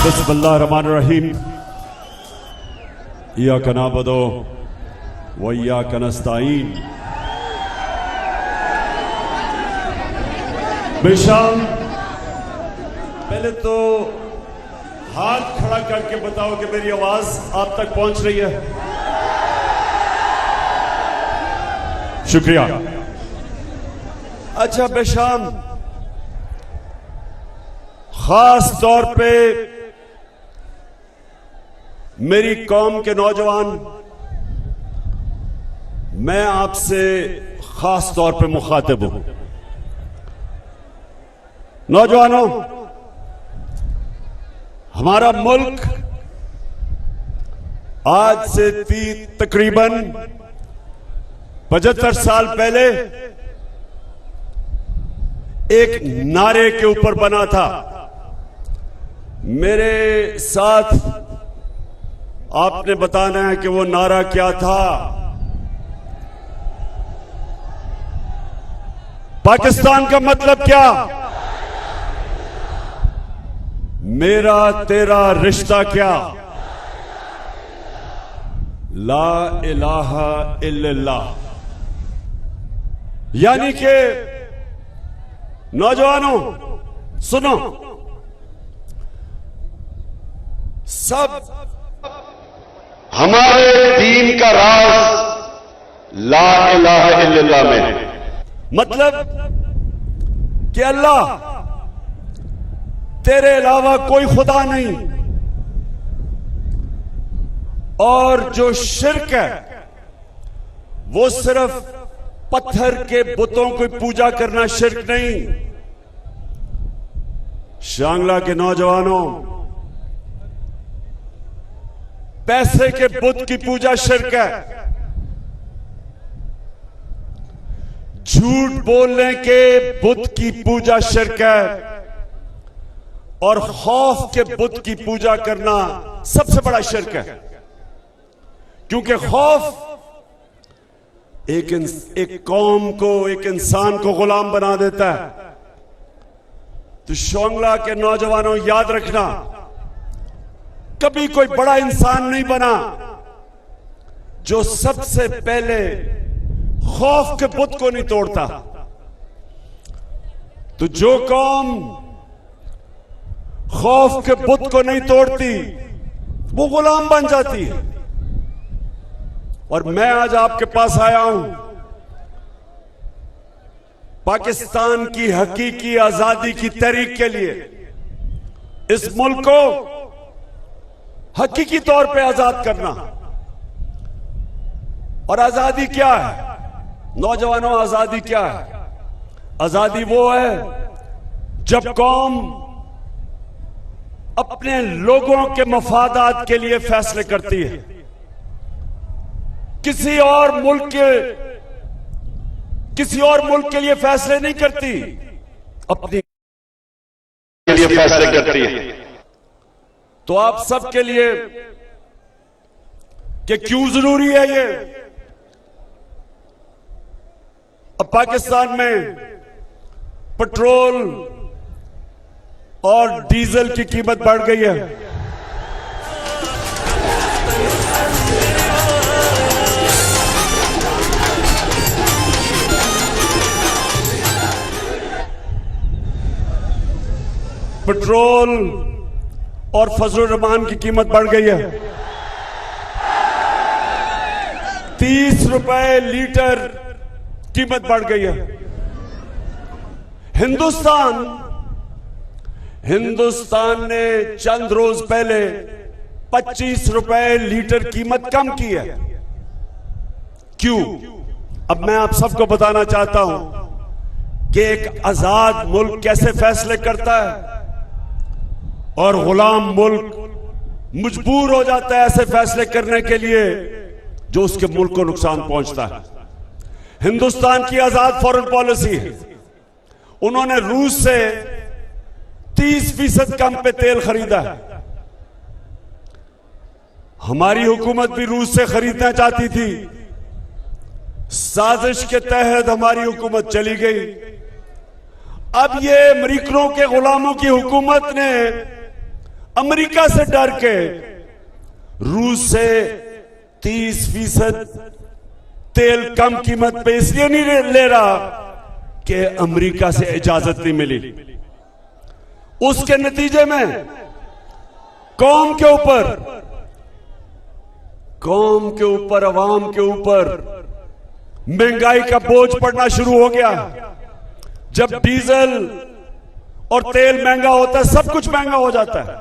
बिस्मिल्लाहिर्रहमानिर्रहीम। इय्याका नअबुदु व इय्याका नस्तईन। बेशाम, पहले तो हाथ खड़ा करके बताओ कि मेरी आवाज आप तक पहुंच रही है। शुक्रिया। अच्छा बेशाम, खास तौर पे मेरी कौम के नौजवान, मैं आपसे खास तौर पे मुखातिब हूं। नौजवानों, हमारा मुल्क आज से तकरीबन 75 साल पहले एक नारे के ऊपर बना था। मेरे साथ आपने बताना है कि वो नारा क्या था। पाकिस्तान का मतलब क्या? मेरा तेरा रिश्ता क्या? ला इलाहा इल्लल्लाह। यानी कि नौजवानों सुनो, सब हमारे दीन का राज ला इलाहा इल्लल्लाह में है। मतलब कि अल्लाह, तेरे अलावा कोई खुदा नहीं, और जो शिर्क है वो सिर्फ पत्थर के बुतों की पूजा करना शिर्क नहीं। शांगला के नौजवानों, पैसे के बुत की पूजा शिर्क है। झूठ बोलने के बुत की पूजा शिर्क है, और खौफ के बुत की पूजा करना सबसे बड़ा शिर्क है। क्योंकि खौफ एक कौम को, एक इंसान को गुलाम बना देता है। तो शोंगला के नौजवानों, याद रखना, कभी कोई बड़ा इंसान नहीं बना जो सबसे पहले खौफ के बुत को नहीं तोड़ता। तो जो कौम खौफ के बुत को नहीं तोड़ती वो गुलाम बन जाती है। और मैं आज आपके पास आया हूं पाकिस्तान की हकीकी आजादी की तहरीक के लिए। इस मुल्क को हकीकी तौर पे आजाद करना। और आजादी क्या है नौजवानों? आजादी क्या है? आजादी वो है जब कौम अपने लोगों के मफादात के लिए फैसले करती है, किसी और मुल्क के लिए फैसले नहीं करती, अपनी के लिए फैसले करती है। तो आप सबके लिए कि क्यों जरूरी है ये? अब पाकिस्तान में पेट्रोल और डीजल की कीमत बढ़ गई है। पेट्रोल और फजलुर रहमान की कीमत बढ़ गई है। 30 रुपए लीटर कीमत बढ़ गई है। हिंदुस्तान ने चंद रोज पहले 25 रुपए लीटर कीमत कम की है। क्यों? अब मैं आप सबको बताना चाहता हूं कि एक आजाद मुल्क कैसे फैसले करता है और गुलाम मुल्क मजबूर हो जाता है ऐसे फैसले करने के लिए जो उसके मुल्क को नुकसान पहुंचता है। हिंदुस्तान की आजाद फॉरेन पॉलिसी है। उन्होंने रूस से 30% कम पे तेल खरीदा है। हमारी हुकूमत भी रूस से खरीदना चाहती थी। साजिश के तहत हमारी हुकूमत चली गई। अब ये अमरीकनों के गुलामों की हुकूमत ने अमेरिका से डर के रूस से 30% तेल कम कीमत पे इसलिए नहीं ले रहा कि अमेरिका से इजाजत नहीं मिली। उसके नतीजे में कौम के ऊपर अवाम के ऊपर महंगाई का बोझ पड़ना शुरू हो गया। जब डीजल और तेल महंगा होता है, सब कुछ महंगा हो जाता है।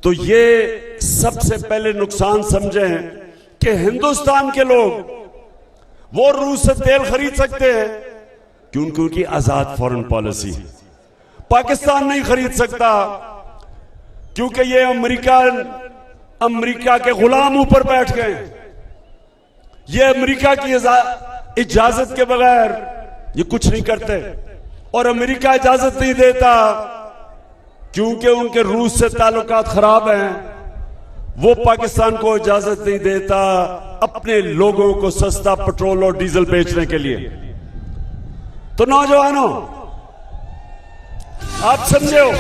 तो ये सबसे पहले नुकसान समझें कि हिंदुस्तान के लोग वो रूस से तेल खरीद सकते हैं क्योंकि उनकी आजाद फॉरेन पॉलिसी। पाकिस्तान नहीं खरीद सकता क्योंकि ये अमेरिका के गुलाम ऊपर बैठ गए। ये अमेरिका की इजाजत के बगैर ये कुछ नहीं करते और अमेरिका इजाजत नहीं देता क्योंकि उनके रूस से ताल्लुकात खराब हैं। वो पाकिस्तान को इजाजत नहीं देता अपने लोगों को सस्ता पेट्रोल और डीजल बेचने के लिए। तो नौजवानों, आप समझे हो,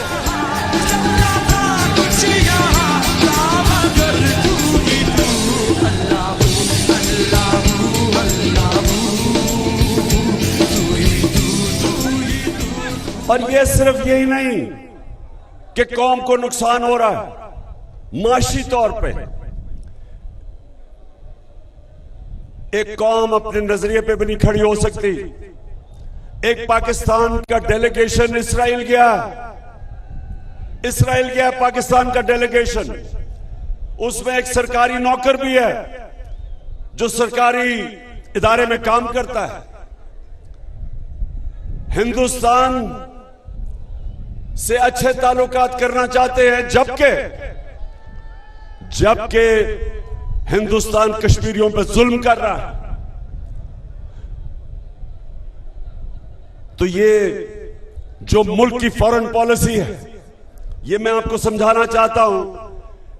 और ये सिर्फ यही नहीं कि कौम को नुकसान हो रहा है माशी तौर पे। एक कौम अपने नजरिए पे भी नहीं खड़ी हो सकती। एक पाकिस्तान का डेलीगेशन इस्राइल गया पाकिस्तान का डेलीगेशन। उसमें एक सरकारी नौकर भी है जो सरकारी इदारे में काम करता है। हिंदुस्तान से अच्छे ताल्लुकात करना चाहते हैं, जबकि हिंदुस्तान कश्मीरियों पर जुल्म कर रहा है। तो ये जो मुल्क की फॉरेन पॉलिसी है, ये मैं आपको समझाना चाहता हूं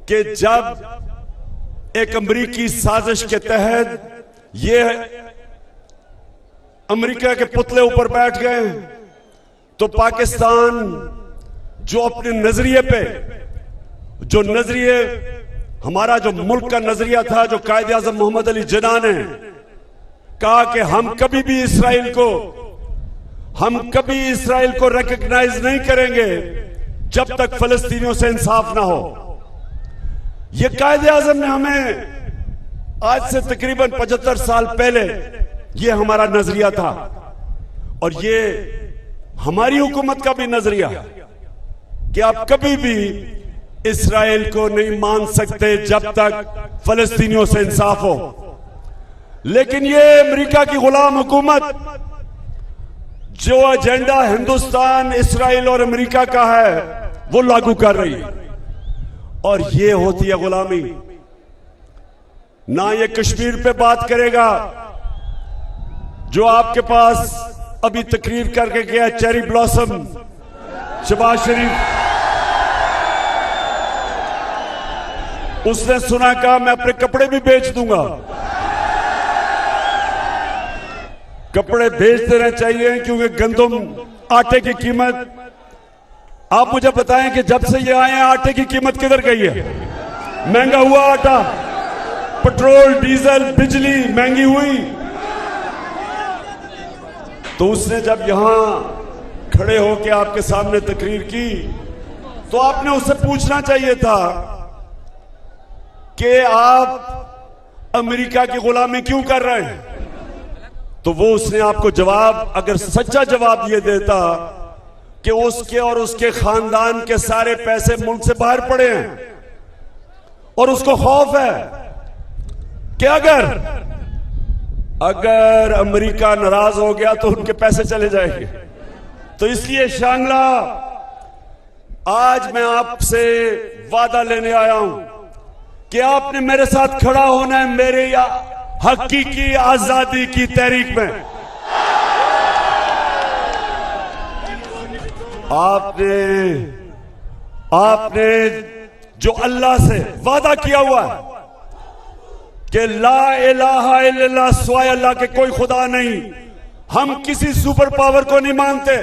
कि जब एक अमेरिकी साजिश के तहत ये अमेरिका के पुतले ऊपर बैठ गए, तो पाकिस्तान जो अपने नजरिए पे, जो नजरिए हमारा जो मुल्क का नजरिया था, जो कायदे आज़म मोहम्मद अली जिन्ना ने कहा कि हम कभी भी इसराइल को रिकॉग्नाइज नहीं करेंगे जब तक फलस्तीनियों से इंसाफ ना हो। ये कायदे आज़म ने हमें आज से तकरीबन 75 साल पहले ये हमारा नजरिया था और ये हमारी हुकूमत का भी नजरिया कि आप कभी भी इसराइल को नहीं मान सकते जब तक फलस्तीनियों से इंसाफ हो। लेकिन ये अमेरिका की गुलाम हुकूमत जो एजेंडा हिंदुस्तान, इसराइल और अमेरिका का है वो लागू कर रही है और ये होती है गुलामी। ना ये कश्मीर पे बात करेगा जो आपके पास अभी तकरीर करके गया चेरी ब्लॉसम शहबाज शरीफ। उसने सुना कहा मैं अपने कपड़े भी बेच दूंगा। कपड़े बेच देना चाहिए क्योंकि गंदम आटे की कीमत, आप मुझे बताएं कि जब से ये आए हैं आटे की कीमत किधर गई है? महंगा हुआ आटा, पेट्रोल, डीजल, बिजली महंगी हुई। तो उसने जब यहां खड़े होकर आपके सामने तकरीर की तो आपने उससे पूछना चाहिए था कि आप अमेरिका की गुलामी क्यों कर रहे हैं। तो वो उसने आपको जवाब, अगर सच्चा जवाब ये देता कि उसके और उसके खानदान के सारे पैसे मुल्क से बाहर पड़े हैं और उसको खौफ है कि अगर अमेरिका नाराज हो गया तो उनके पैसे चले जाएंगे। तो इसलिए शांगला, आज मैं आपसे वादा लेने आया हूं कि आपने मेरे साथ खड़ा होना है मेरे या हकीकी आजादी की तहरीक में। आपने जो अल्लाह से वादा किया हुआ है कि ला इलाहा इल्लल्लाह, सिवाय अल्लाह के कोई खुदा नहीं, हम किसी सुपर पावर को नहीं मानते,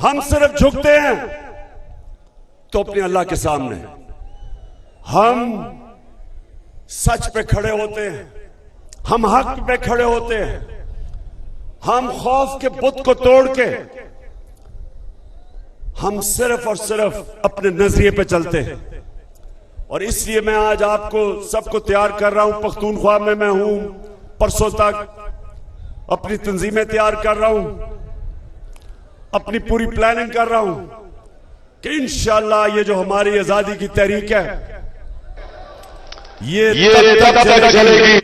हम सिर्फ झुकते हैं तो अपने अल्लाह के सामने हम सच पे खड़े होते हैं, हम हक पे खड़े होते हैं, हम खौफ के बुत को तोड़ के हम सिर्फ और सिर्फ अपने नजरिए पे चलते हैं। और इसलिए मैं आज आपको सबको तैयार कर रहा हूं। पख्तूनख्वा में मैं हूं, परसों तक अपनी तंजीमें तैयार कर रहा हूं, अपनी पूरी प्लानिंग कर रहा हूं कि इंशाअल्लाह ये जो हमारी आजादी की तहरीक है ये तब तक चलेगी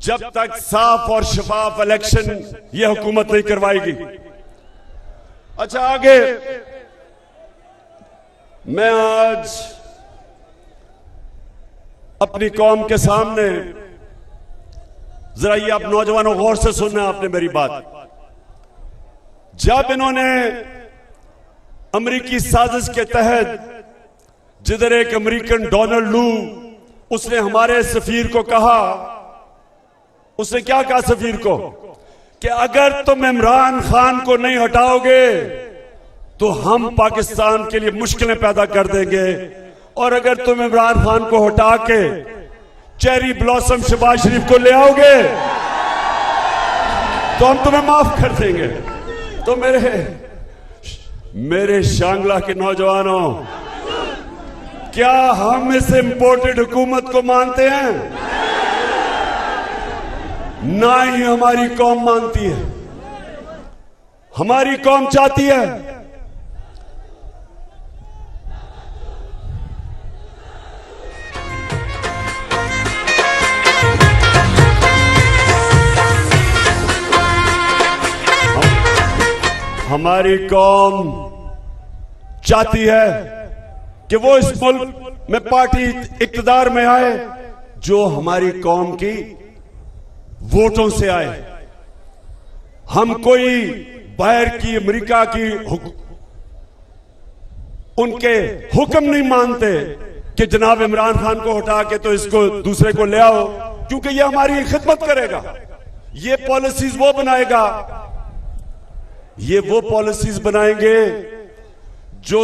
जब तक साफ और शफाफ इलेक्शन ये हुकूमत नहीं करवाएगी। अच्छा, आगे मैं आज अपनी कौम के सामने, जरा ये आप नौजवानों गौर से सुनना आपने मेरी बात। जब इन्होंने अमेरिकी साजिश के तहत, जिधर एक अमेरिकन डोनाल्ड लू, उसने हमारे सफीर को कहा, उसने क्या कहा सफीर को कि अगर तुम इमरान खान को नहीं हटाओगे तो हम पाकिस्तान के लिए मुश्किलें पैदा कर देंगे, और अगर तुम इमरान खान को हटा के चेरी ब्लॉसम शहबाज शरीफ को ले आओगे तो हम तुम्हें माफ कर देंगे। तो मेरे शांगला के नौजवानों, क्या हम इस इंपोर्टेड हुकूमत को मानते हैं? ना ही हमारी कौम मानती है। हमारी कौम चाहती है हमारी कौम चाहती है कि वो इस मुल्क में पार्टी इक्तदार में आए जो हमारी कौम की वोटों से आए। हम कोई बाहर की अमेरिका की उनके हुक्म नहीं मानते कि जनाब इमरान खान को हटा के तो इसको दूसरे को ले आओ, क्योंकि ये हमारी खिदमत करेगा, ये पॉलिसीज वो बनाएगा, ये वो पॉलिसीज बनाएंगे जो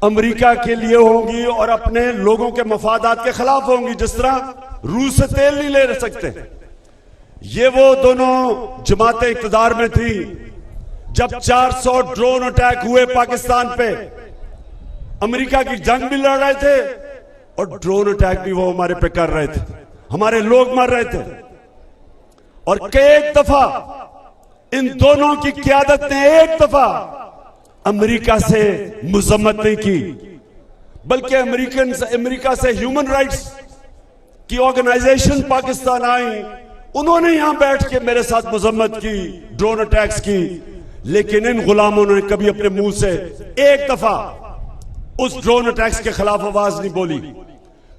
अमेरिका के लिए होंगी और अपने लोगों के मफादात के खिलाफ होंगी। जिस तरह रूस से तेल नहीं ले सकते, ये वो दोनों जमातें इक़्तिदार में थी जब 400 ड्रोन अटैक हुए पाकिस्तान पे। अमेरिका की जंग भी लड़ रहे थे और ड्रोन अटैक भी वो हमारे पे कर रहे थे, हमारे लोग मर रहे थे। और कई दफा इन दोनों की क़यादत ने एक दफा अमेरिका से मुज़म्मत नहीं की, बल्कि अमेरिका से ह्यूमन राइट्स की ऑर्गेनाइजेशन पाकिस्तान आई, उन्होंने यहां बैठ के मेरे साथ मुज़म्मत की, ड्रोन अटैक्स की। लेकिन इन गुलामों ने कभी अपने मुंह से एक दफा उस ड्रोन अटैक्स के खिलाफ आवाज नहीं बोली।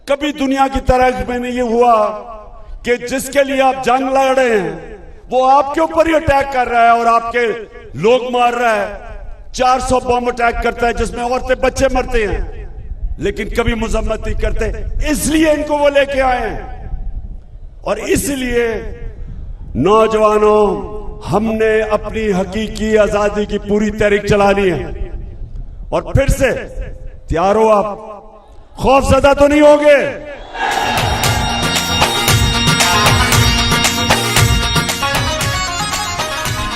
कभी दुनिया की तारीख में नहीं ये हुआ कि जिसके लिए आप जंग लड़ रहे हैं वो आपके ऊपर ही अटैक कर रहा है और आपके लोग मार रहा है। 400 बम अटैक करता है जिसमें औरतें बच्चे मरते हैं, लेकिन कभी मुज़म्मत नहीं करते। इसलिए इनको वो लेके आए हैं। और इसलिए नौजवानों, हमने अपनी हकीकी आजादी की पूरी तहरीक चलानी है। और फिर से तैयार हो आप, खौफजदा तो नहीं होगे।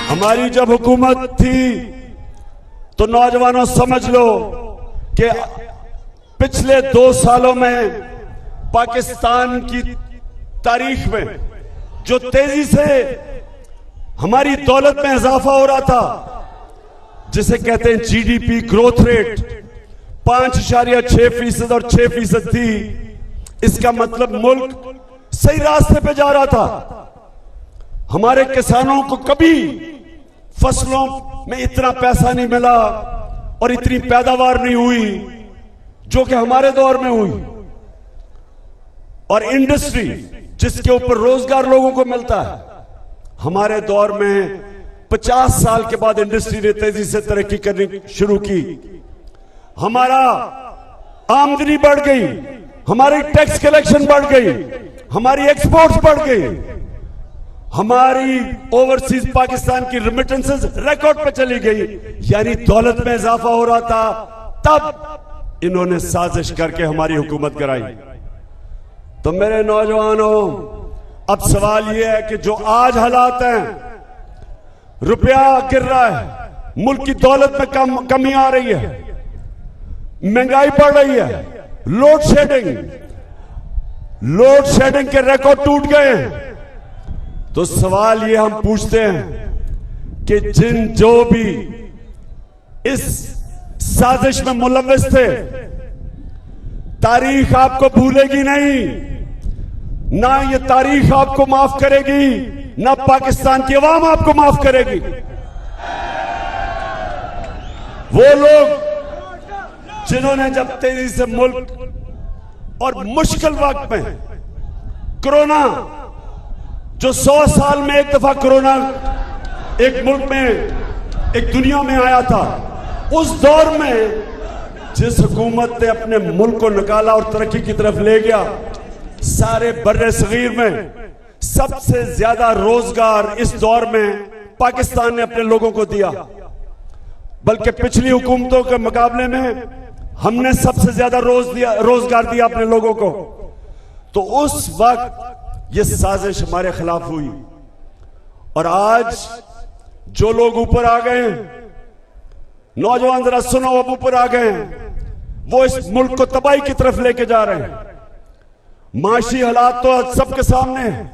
हमारी जब हुकूमत थी तो नौजवानों समझ लो कि पिछले 2 सालों में पाकिस्तान की तारीख में जो तेजी से हमारी दौलत में इजाफा हो रहा था, जिसे कहते हैं जीडीपी ग्रोथ रेट, 5.6% और 6% थी। इसका मतलब मुल्क सही रास्ते पे जा रहा था। हमारे किसानों को कभी फसलों में इतना पैसा नहीं मिला और इतनी पैदावार नहीं हुई जो कि हमारे दौर में हुई। और इंडस्ट्री जिसके ऊपर रोजगार लोगों को मिलता है, हमारे दौर में 50 साल के बाद इंडस्ट्री ने तेजी से तरक्की करनी शुरू की। हमारा आमदनी बढ़ गई, हमारी टैक्स कलेक्शन बढ़ गई, हमारी एक्सपोर्ट्स बढ़ गई, हमारी ओवरसीज पाकिस्तान की रेमिटेंसेस रिकॉर्ड पे चली गई। यानी दौलत में इजाफा हो रहा था। तब इन्होंने साजिश करके हमारी हुकूमत कराई। तो मेरे नौजवानों, अब सवाल यह है कि जो आज हालात हैं, रुपया गिर रहा है, मुल्क की दौलत में कमी आ रही है, महंगाई बढ़ रही है, लोड शेडिंग के रिकॉर्ड टूट गए हैं। तो सवाल ये हम पूछते हैं कि जो भी इस साजिश में मुलव्विस थे, तारीख आपको भूलेगी नहीं, ना ये तारीख आपको माफ करेगी, ना पाकिस्तान की अवाम आपको माफ करेगी। वो लोग जिन्होंने जब तेजी से मुल्क और मुश्किल वक्त में कोरोना, जो 100 साल में एक दफा कोरोना एक मुल्क में, एक दुनिया में आया था, उस दौर में जिस हुकूमत ने अपने मुल्क को निकाला और तरक्की की तरफ ले गया, सारे बर्रे सगीर में सबसे ज्यादा रोजगार इस दौर में पाकिस्तान ने अपने लोगों को दिया। बल्कि पिछली हुकूमतों के मुकाबले में हमने सबसे ज्यादा रोजगार दिया अपने लोगों को। तो उस वक्त ये साजिश हमारे खिलाफ हुई, और आज जो लोग ऊपर आ गए हैं, नौजवान जरा सुनो, अब ऊपर आ गए हैं, वो इस मुल्क को तबाही की तरफ लेके जा रहे हैं। माशी हालात तो आज सबके सामने हैं।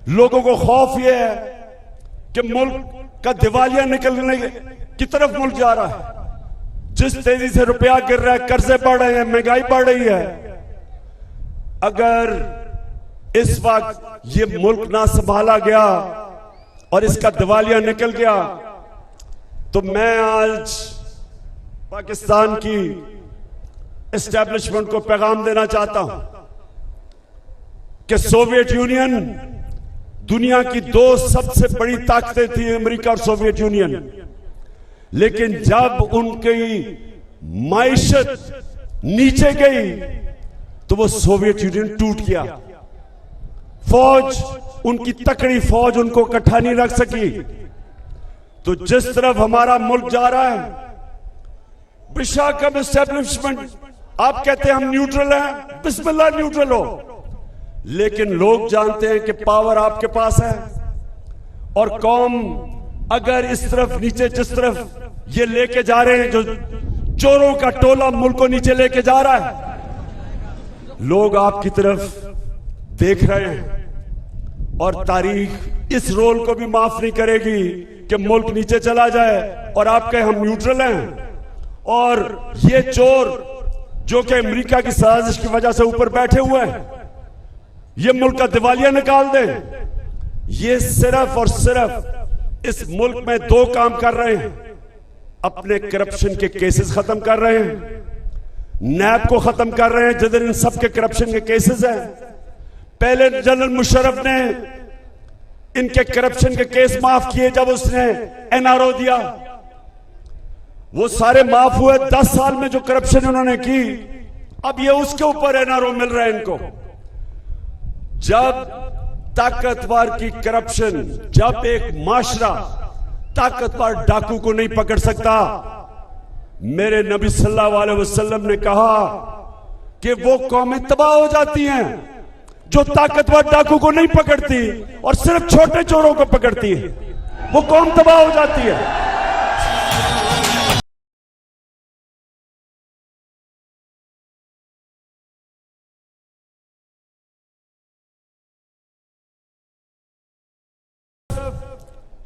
लोगों को खौफ यह है कि मुल्क का दिवालिया निकलने की तरफ मुल्क जा रहा है। जिस तेजी से रुपया गिर रहा है, कर्जे बढ़ रहे हैं, महंगाई बढ़ रही है, अगर इस वक्त ये मुल्क ना संभाला गया और इसका दिवालिया निकल गया, तो मैं आज पाकिस्तान की एस्टैब्लिशमेंट को पैगाम देना चाहता हूं कि सोवियत यूनियन दुनिया की 2 सबसे बड़ी ताकतें थी, अमेरिका और सोवियत यूनियन। लेकिन जब उनकी माइशत नीचे गई तो वो सोवियत यूनियन टूट गया। फौज, उनकी तकड़ी फौज उनको इकट्ठा नहीं रख सकी। तो जिस तरफ हमारा मुल्क जा रहा है, बेशक एस्टैब्लिशमेंट, आप कहते हैं हम न्यूट्रल हैं, बिस्मिल्लाह न्यूट्रल हो, लेकिन लोग जानते हैं कि पावर आपके पास है। और कौम अगर इस तरफ नीचे, जिस तरफ ये लेके जा रहे हैं, जो चोरों का टोला मुल्क को नीचे लेके जा रहा है, लोग आपकी तरफ देख रहे हैं। और तारीख इस रोल को भी माफ नहीं करेगी कि मुल्क नीचे चला जाए और आप कहें हम न्यूट्रल हैं, और ये चोर जो कि अमेरिका की साजिश की वजह से ऊपर बैठे हुए हैं, ये मुल्क का दिवालिया निकाल दें। ये सिर्फ और सिर्फ इस मुल्क में 2 काम कर रहे हैं। अपने करप्शन के केसेस खत्म कर रहे हैं, नैब को खत्म कर रहे हैं जिधर इन सब के करप्शन के केसेस हैं। पहले जनरल मुशर्रफ ने इनके करप्शन के केस माफ किए जब उसने एनआरओ दिया, वो सारे माफ हुए। 10 साल में जो करप्शन उन्होंने की, अब ये उसके ऊपर एनआरओ मिल रहा है इनको। जब ताकतवर की करप्शन, जब एक माशरा ताकतवर डाकू को नहीं पकड़ सकता, मेरे नबी सल्लल्लाहु अलैहि वसल्लम ने कहा कि वो कौमें तबाह हो जाती हैं जो ताकतवर डाकू को नहीं पकड़ती और सिर्फ छोटे चोरों को पकड़ती है, वो कौम तबाह हो जाती है।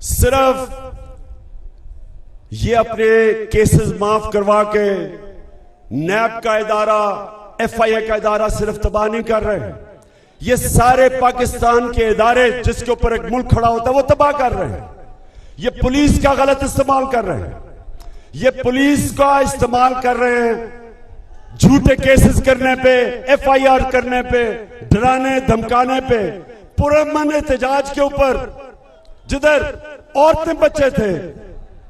सिर्फ ये अपने केसेस माफ करवा के नैब का इदारा, एफआईए का इदारा सिर्फ तबाह नहीं कर रहे, ये सारे पाकिस्तान के इदारे जिसके ऊपर एक मुल्क खड़ा होता है वो तबाह कर रहे हैं। ये पुलिस का गलत इस्तेमाल कर रहे हैं, ये पुलिस का इस्तेमाल कर रहे हैं झूठे केसेस करने पे, एफआईआर करने पे, डराने धमकाने पे, पुरअमन एहतजाज के ऊपर जिधर औरतें बच्चे थे,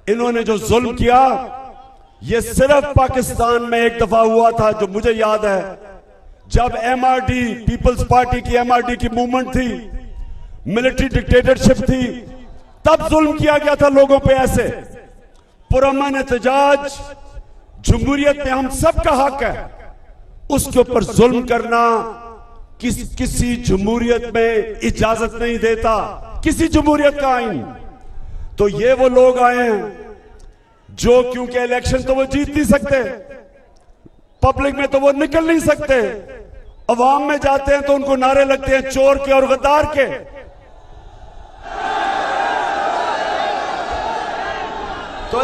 इन्होंने जो जुल्म किया, ये सिर्फ पाकिस्तान में एक दफा हुआ था जो मुझे याद है, जब एमआरडी, पीपल्स पार्टी की एमआरडी की मूवमेंट थी, मिलिट्री डिक्टेटरशिप थी, तब जुल्म किया गया था लोगों पे। ऐसे पुरअमन एहतजाज जमहूरियत में हम सबका हक है, उसके ऊपर जुल्म करना किसी जमहूरियत में इजाजत नहीं देता, किसी जमहूरियत का आइन। तो ये वो लोग आए हैं जो, क्योंकि इलेक्शन तो वो जीत नहीं सकते, पब्लिक में तो वो निकल नहीं सकते, अवाम में जाते हैं तो उनको नारे लगते हैं चोर के और गद्दार के। तो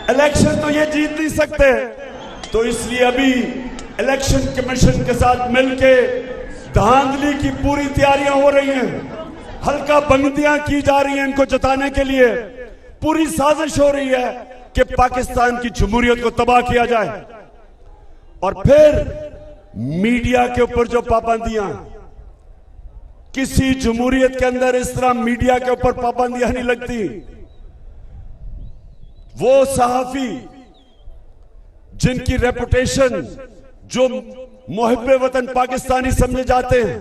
इलेक्शन तो ये जीत नहीं सकते। तो इसलिए अभी इलेक्शन कमीशन के साथ मिलके धांधली की पूरी तैयारियां हो रही हैं, हल्का बंदियां की जा रही हैं इनको जताने के लिए। पूरी साजिश हो रही है कि पाकिस्तान की जमहूरियत को तबाह किया जाए। और फिर मीडिया के ऊपर जो पाबंदियां, किसी जमहूरियत के अंदर इस तरह मीडिया के ऊपर पाबंदियां नहीं लगती। वो सहाफी जिनकी रेपुटेशन, जो मुहिब्बे वतन पाकिस्तानी समझे जाते हैं,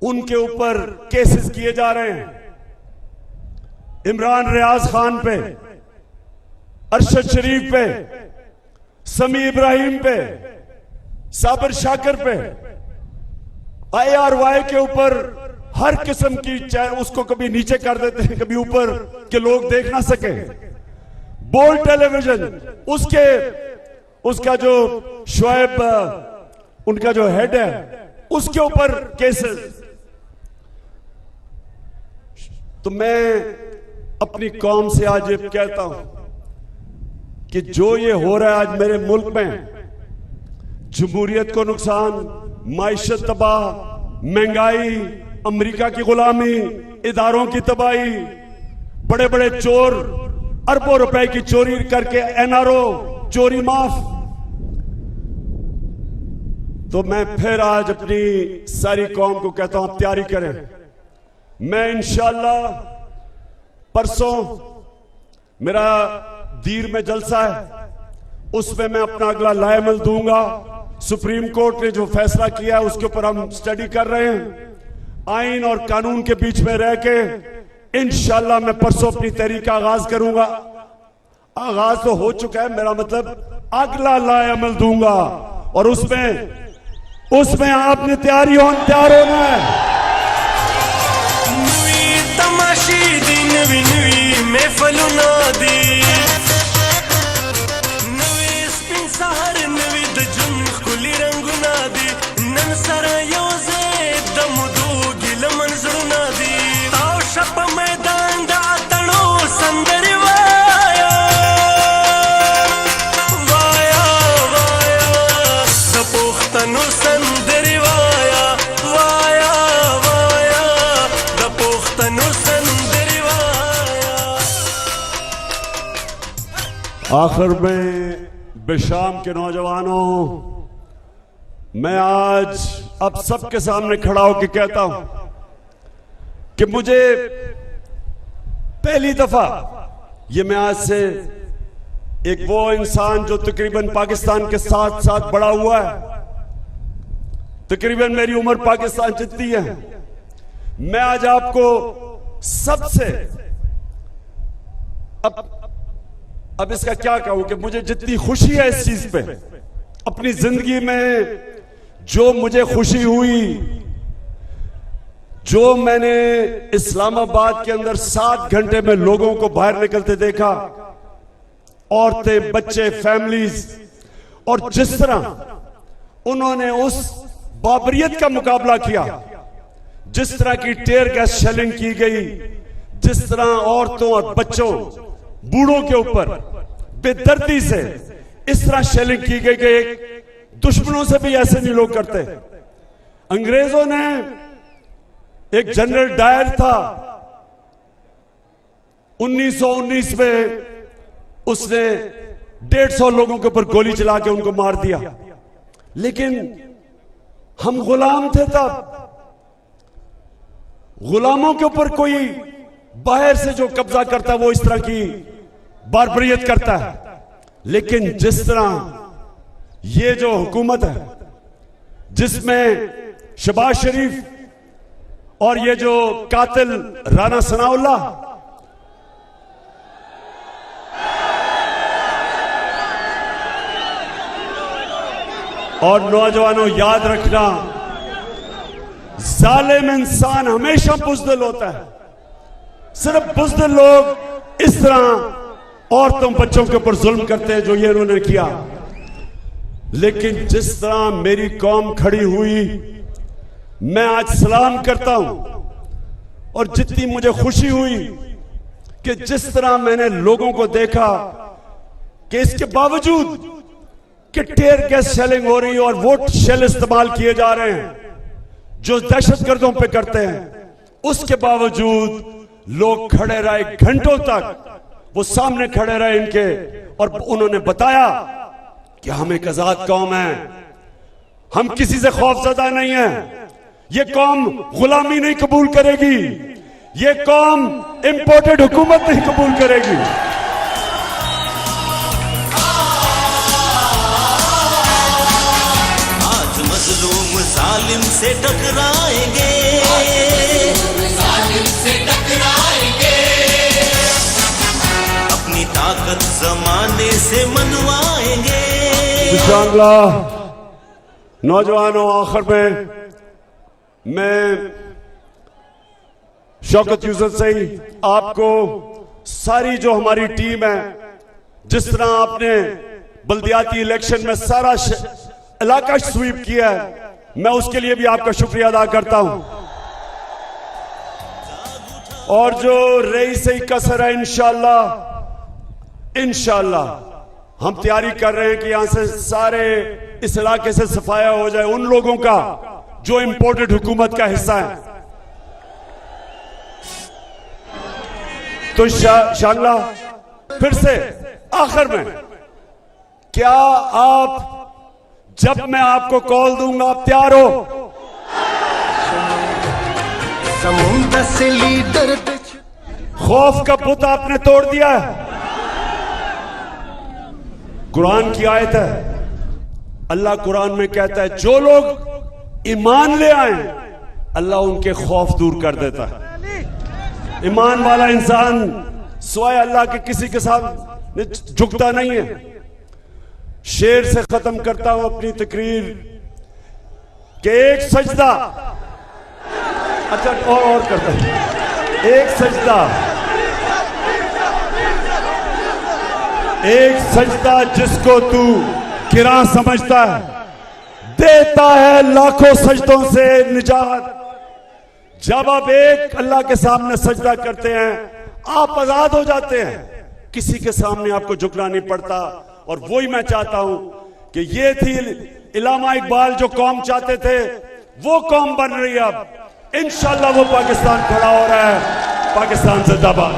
उनके ऊपर केसेस किए जा रहे हैं। इमरान रियाज खान पे, अरशद शरीफ पे, समी इब्राहिम पे, साबिर शाकिर पे, IRY के ऊपर हर किस्म की, चाहे उसको कभी नीचे कर देते हैं, कभी ऊपर के लोग देख ना सके। बोल्ड टेलीविजन, उसका जो शोएब, उनका जो हेड है, उसके ऊपर केसेस। तो मैं अपनी कौम से आज ये कहता हूं कि जो ये हो रहा है आज मेरे मुल्क में, जमहूरियत को नुकसान, माइशत तबाह, महंगाई, अमेरिका की गुलामी, इदारों की तबाही, बड़े बड़े चोर अरबों रुपए की चोरी करके NRO चोरी माफ। तो मैं फिर आज अपनी सारी कौम को कहता हूं, आप तैयारी करें। मैं इंशाअल्लाह परसों मेरा दीर में जलसा है, उसमें मैं अपना अगला लाएमल दूंगा। सुप्रीम कोर्ट ने जो फैसला किया है उसके ऊपर हम स्टडी कर रहे हैं। आइन और कानून के बीच में रह के इंशाअल्लाह मैं परसों अपनी तहरीक का आगाज करूंगा। आगाज तो हो चुका है, मेरा मतलब अगला लाएमल दूंगा, और उसमें आपने तैयार होना है। तमाशी दिन विनवी में फलुना दी नवी स्पिन सहर नवी दजुन खुली रंगुना दी नन सर योजे दम दो गिल मंजरुना दी ताव शप मैदान दा तणो संदर वाया वाया वाया द पोख्तनो संदर वाया वाया वाया द पोख्तनो संदर वाया। आखिर में बेशाम के नौजवानों, मैं आज अब सबके सामने खड़ा होकर कहता हूं कि मुझे पहली दफा, ये मैं आज से एक वो इंसान जो तकरीबन पाकिस्तान के साथ साथ बड़ा हुआ है, तकरीबन मेरी उम्र पाकिस्तान जितनी है, मैं आज आपको सबसे अब इसका क्या कहूं कि मुझे जितनी खुशी है इस चीज पे, अपनी जिंदगी में जो मुझे खुशी हुई, जो मैंने इस्लामाबाद के अंदर 7 घंटे में लोगों को बाहर निकलते देखा, औरतें, बच्चे, फैमिलीज, और जिस तरह उन्होंने उस बाबरियत का मुकाबला किया, जिस तरह की टेयर गैस शेलिंग की गई, जिस तरह औरतों और बच्चों, बूढ़ों के ऊपर बेदर्दी से इस तरह शेलिंग की गई, दुश्मनों से भी ऐसे नहीं लोग करते। अंग्रेजों ने, एक जनरल डायर था 1919 में, उसने 150 लोगों के ऊपर गोली चला के उनको मार दिया, लेकिन हम गुलाम थे तब। गुलामों के ऊपर कोई बाहर से जो कब्जा करता है वो इस तरह की बारबरियत करता है, लेकिन जिस तरह ये जो हुकूमत है जिसमें शहबाज शरीफ और ये जो कातिल राना सनाउल्लाह, और नौजवानों याद रखना, जालिम इंसान हमेशा बुज़दिल होता है। सिर्फ बुज़दिल लोग इस तरह औरतों बच्चों के ऊपर जुल्म करते हैं जो ये उन्होंने किया। लेकिन जिस तरह मेरी कौम खड़ी हुई, मैं आज सलाम करता हूं। और जितनी मुझे खुशी हुई कि जिस तरह मैंने लोगों को देखा कि इसके बावजूद कि टेयर गैस शेलिंग हो रही है और वोट शेल इस्तेमाल किए जा रहे हैं जो दहशतगर्दों पे करते हैं, उसके बावजूद लोग खड़े रहे घंटों तक। वो सामने खड़े रहे इनके और उन्होंने बताया कि हम एक आजाद कौम है, हम किसी से खौफजदा नहीं है। ये कौम गुलामी नहीं कबूल करेगी, ये कौम इंपोर्टेड हुकूमत नहीं कबूल करेगी। आज मजलूम जालिम से टकराएंगे, अपनी ताकत जमाने से मनवाएंगे। इंशाअल्लाह। नौजवानों, आखिर में मैं शौकत यूसुफ से ही आपको सारी जो हमारी टीम है, जिस तरह आपने बल्दियाती इलेक्शन में सारा इलाका स्वीप किया है, मैं उसके लिए भी आपका शुक्रिया अदा करता हूं। और जो रही सही कसर है, इंशाअल्लाह हम तैयारी कर रहे हैं कि यहां से सारे इस इलाके से सफाया हो जाए उन लोगों का जो इंपोर्टेड हुकूमत का हिस्सा है। तो शांगला, फिर से आखिर में, क्या आप, जब मैं आपको कॉल दूंगा, आप तैयार हो? समुद्र से लीडर खौफ का बुत आपने तोड़ दिया है। कुरान की आयत है, अल्लाह कुरान में कहता है जो लोग ईमान ले आए अल्लाह उनके खौफ दूर कर देता है। ईमान वाला इंसान स्वाय अल्लाह के किसी के सामने झुकता नहीं है। शेर से खत्म करता हूं अपनी तकरीर कि एक सजदा, अच्छा और करता हूं, एक सजदा जिसको तू किरा समझता है, देता है लाखों सजदों से निजात। जब आप एक अल्लाह के सामने सजदा करते हैं, आप आजाद हो जाते हैं, किसी के सामने आपको झुकना नहीं पड़ता। और वही मैं चाहता हूं कि ये थी इलामा इकबाल जो कौम चाहते थे, वो कौम बन रही है। अब इंशाअल्लाह वो पाकिस्तान खड़ा हो रहा है। पाकिस्तान जिंदाबाद।